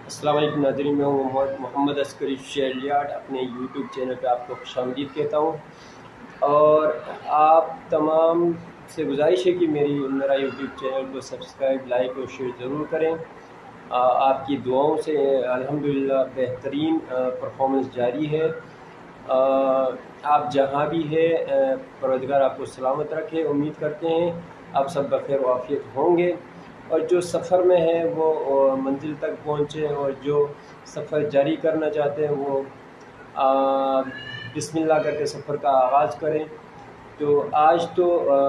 अस्सलाम वालेकुम नाज़रीन, मैं हूँ मोहम्मद अस्करी शेलियाट। अपने यूट्यूब चैनल पे आपको खुशामदीद कहता हूँ और आप तमाम से गुजारिश है कि मेरा यूट्यूब चैनल को सब्सक्राइब, लाइक और शेयर ज़रूर करें। आपकी दुआओं से अल्हम्दुलिल्लाह बेहतरीन परफॉर्मेंस जारी है। आप जहाँ भी है परवरदिगार आपको सलामत रखे। उम्मीद करते हैं आप सब बखैर व आफियत होंगे और जो सफ़र में है वो मंजिल तक पहुँचे और जो सफ़र जारी करना चाहते हैं वो बिस्मिल्लाह करके सफ़र का आगाज़ करें। तो आज तो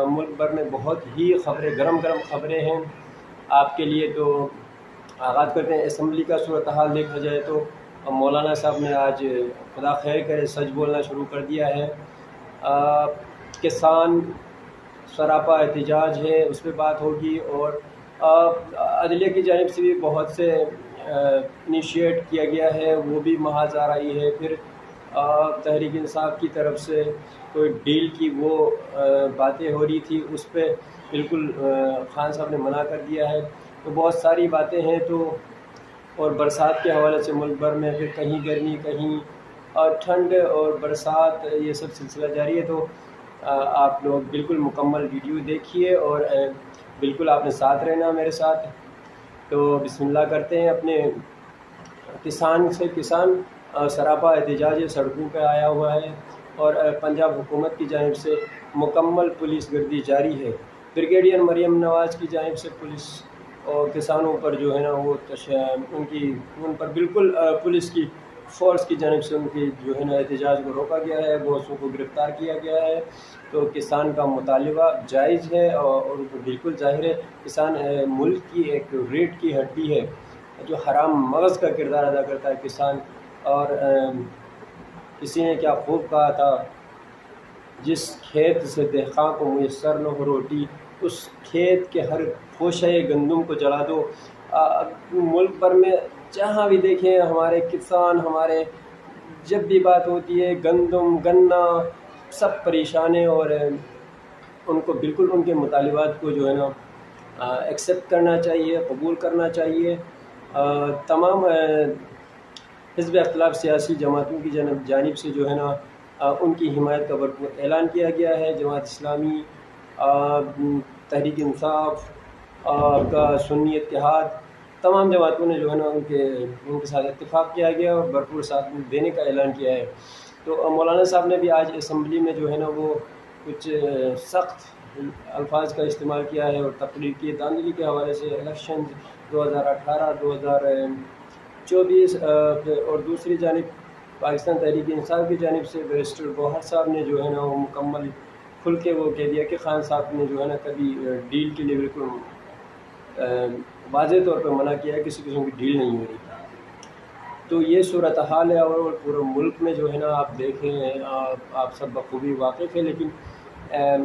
मुल्क भर में बहुत ही खबरें, गरम खबरें हैं आपके लिए। तो आगाज़ करते हैं। असम्बली का सूरत हाल देखा जाए तो मौलाना साहब ने आज खुदा खैर करे सच बोलना शुरू कर दिया है। किसान सरापा एहतजाज है, उस पर बात होगी और अदलिया की जानिब से भी बहुत से इनिशिएट किया गया है, वो भी महाज आ रही है। फिर तहरीक इंसाफ की तरफ से कोई डील की वो बातें हो रही थी, उस पर बिल्कुल खान साहब ने मना कर दिया है। तो बहुत सारी बातें हैं। तो और बरसात के हवाले से मुल्क भर में फिर कहीं गर्मी, कहीं ठंड और बरसात, ये सब सिलसिला जारी है। तो आप लोग बिल्कुल मुकम्मल वीडियो देखिए और बिल्कुल आपने साथ रहना मेरे साथ। तो बिस्मिल्लाह करते हैं। अपने किसान सरापा एहतजाज सड़कों पर आया हुआ है और पंजाब हुकूमत की जानिब से मुकम्मल पुलिस गर्दी जारी है। ब्रिगेडियर मरियम नवाज़ की जानिब से पुलिस और किसानों पर जो है ना वो उन पर बिल्कुल पुलिस की फ़ोर्स की जानिब से उनकी जो है ना एहतजाज को रोका गया है, बहुतों को गिरफ़्तार किया गया है। तो किसान का मुतालबा जायज़ है और बिल्कुल ज़ाहिर है किसान मुल्क की एक रीढ़ की हड्डी है, जो हराम मगज़ का किरदार अदा करता है किसान। और किसी ने क्या खूब कहा था, जिस खेत से देखां को मुयस्सर न हो रोटी, उस खेत के हर खोशे गंदम को जला दो। मुल्क भर में जहाँ भी देखें हमारे किसान, हमारे जब भी बात होती है गंदम गन्ना सब परेशान हैं और उनको बिल्कुल उनके मुतालिबात को जो है ना एक्सेप्ट करना चाहिए, कबूल करना चाहिए। तमाम हिज़्ब इख्तिलाफ सियासी जमातों की जानिब से जो है ना उनकी हिमायत का भरपूर ऐलान किया गया है। जमात इस्लामी, तहरीक इंसाफ का सुन्नी इत्तेहाद, तमाम जमातों ने जो है ना उनके साथ इत्तेफाक किया गया और भरपूर साथ देने का ऐलान किया है। तो मौलाना साहब ने भी आज असम्बली में जो है ना वो कुछ सख्त अल्फाज का इस्तेमाल किया है और तकरीर की। धांधली के हवाले से इलेक्शन 2018, 2024 और दूसरी जानिब पाकिस्तान तहरीक इंसाफ की जानिब से बैरिस्टर गौहर साहब ने जो है ना वो मुकम्मल खुल के वो कह दिया कि खान साहब ने जो है ना कभी डील के लिए बिल्कुल वाज़ेह तौर पर मना किया है, किसी किस्म की डील नहीं हो रही। तो ये सूरत हाल है और पूरे मुल्क में जो है ना आप देखें, आप सब बखूबी वाकिफ़ है। लेकिन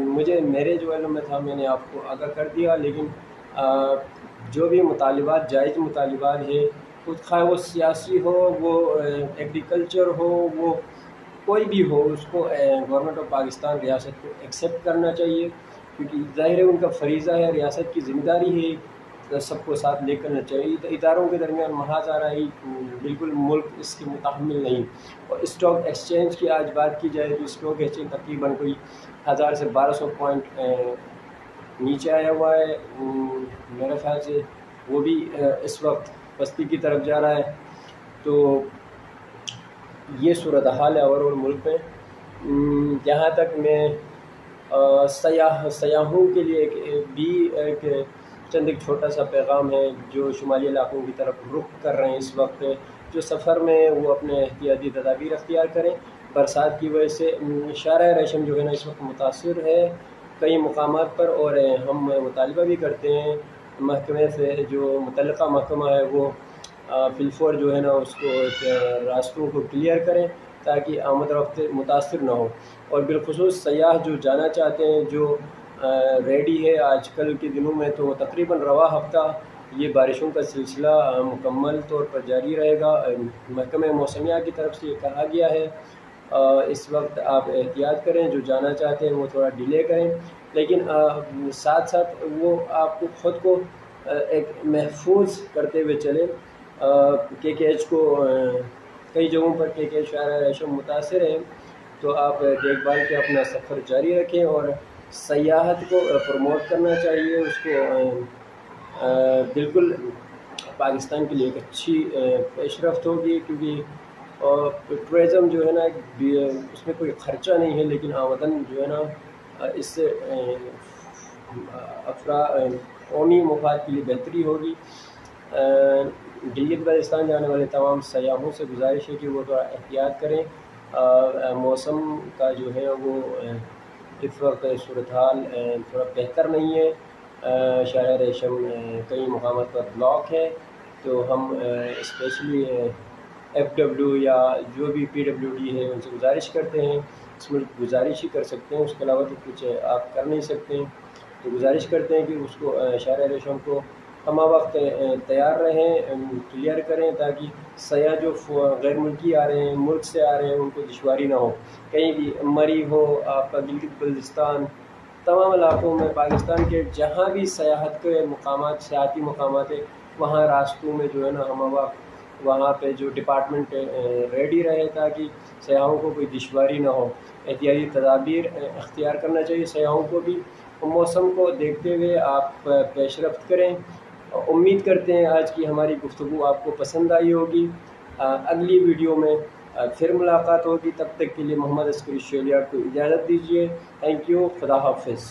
मुझे मेरे जो इल्म में था मैंने आपको आगाह कर दिया। लेकिन जो भी मुतालिबात जायज़ मुतालिबात है, खाए वो सियासी हो, वो एग्रीकल्चर हो, वो कोई भी हो, उसको गवर्नमेंट ऑफ पाकिस्तान रियासत को एक्सेप्ट करना चाहिए, क्योंकि ज़ाहिर है उनका फ़रीज़ा है, रियासत की ज़िम्मेदारी है, तो सबको साथ ले करना चाहिए। तो इदारों के दरमियान महाज आ रही बिल्कुल मुल्क इसके मुताहमिल नहीं। और स्टॉक एक्सचेंज की आज बात की जाए तो स्टॉक एक्सचेंज तकरीबन कोई 1000 से 1200 पॉइंट नीचे आया हुआ है। मेरे ख्याल से वो भी इस वक्त पस्ती की तरफ जा रहा है। तो ये सूरत हाल है और मुल्क में। जहाँ तक मैं सयाहों के लिए एक चंद एक छोटा सा पैगाम है, जो शुमाली इलाकों की तरफ रुख कर रहे हैं इस वक्त, जो सफ़र में वो अपने एहतियाती तदाबीर अख्तियार करें। बरसात की वजह से शारा रेशम जो है ना इस वक्त मुतासिर है कई मुकामात पर, और हम मुतालबा भी करते हैं महकमे से, जो मुतल्लिक़ा महकमा है वो फिलफौर जो है ना उसको रास्तों को क्लियर करें ताकि आमद रफ्त मुतासिर ना हो। और बिलखुसूस सयाह जो जाना चाहते हैं, जो रेडी है आजकल के दिनों में, तो तकरीबन रवा हफ्ता ये बारिशों का सिलसिला मुकम्मल तौर पर जारी रहेगा। महकमे मौसमिया की तरफ से ये कहा गया है इस वक्त आप एहतियात करें, जो जाना चाहते हैं वो थोड़ा डिले करें, लेकिन साथ साथ वो आपको ख़ुद को एक महफूज करते हुए चलें। KKH کو کئی جگہوں پر KKH شاہراہ ریشم متاثر ہیں، تو آپ دیکھ بھال کے اپنا سفر جاری رکھیں، اور سیاحت کو پروموٹ کرنا چاہیے، اس کو بالکل پاکستان کے لیے ایک اچھی پیش رفت ہوگی، کیونکہ ٹورزم جو ہے نا اس میں کوئی خرچہ نہیں ہے، لیکن آمدن جو ہے نا اس سے قومی مفاد کے لیے بہتری ہوگی۔ گلگت بلتستان جانے والے تمام سیاحوں سے گزارش ہے کہ وہ تھوڑا احتیاط کریں، موسم کا جو ہے وہ اس وقت صورتحال تھوڑا بہتر نہیں ہے، شاہراہ ریشم کئی مقامات پر بلاک ہے، تو ہم اسپیشلی FW یا جو بھی PWD ہے ان سے گزارش کرتے ہیں، اس میں گزارش ہی کر سکتے ہیں، اس کے علاوہ تو کچھ آپ کر نہیں سکتے ہیں، تو گزارش کرتے ہیں کہ اس کو شاہراہ ریشم کو ہمہ وقت تیار رہیں، کلیئر کریں، تاکہ سیاح جو غیر ملکی آ رہے ہیں، ملک سے آ رہے ہیں، ان کو دشواری نہ ہو، کہیں بھی مری ہو، آپ کا گلگت بلتستان، تمام علاقوں میں پاکستان کے جہاں بھی سیاحت کے مقامات، سیاحتی مقامات ہیں، وہاں راستوں میں جو ہے نا ہمہ وقت وہاں پہ جو ڈپارٹمنٹ ریڈی رہے، تاکہ سیاحوں کو کوئی دشواری نہ ہو۔ احتیاطی تدابیر اختیار کرنا چاہیے سیاحوں کو بھی، موسم کو دیکھتے ہوئے آپ پیش رفت کریں۔ امید کرتے ہیں آج کی ہماری گفتگو آپ کو پسند آئی ہوگی، اگلی ویڈیو میں پھر ملاقات ہوگی، تب تک کے لیے محمد عسکری شیلیار کو اجازت دیجیے۔ تھینک یو، خدا حافظ۔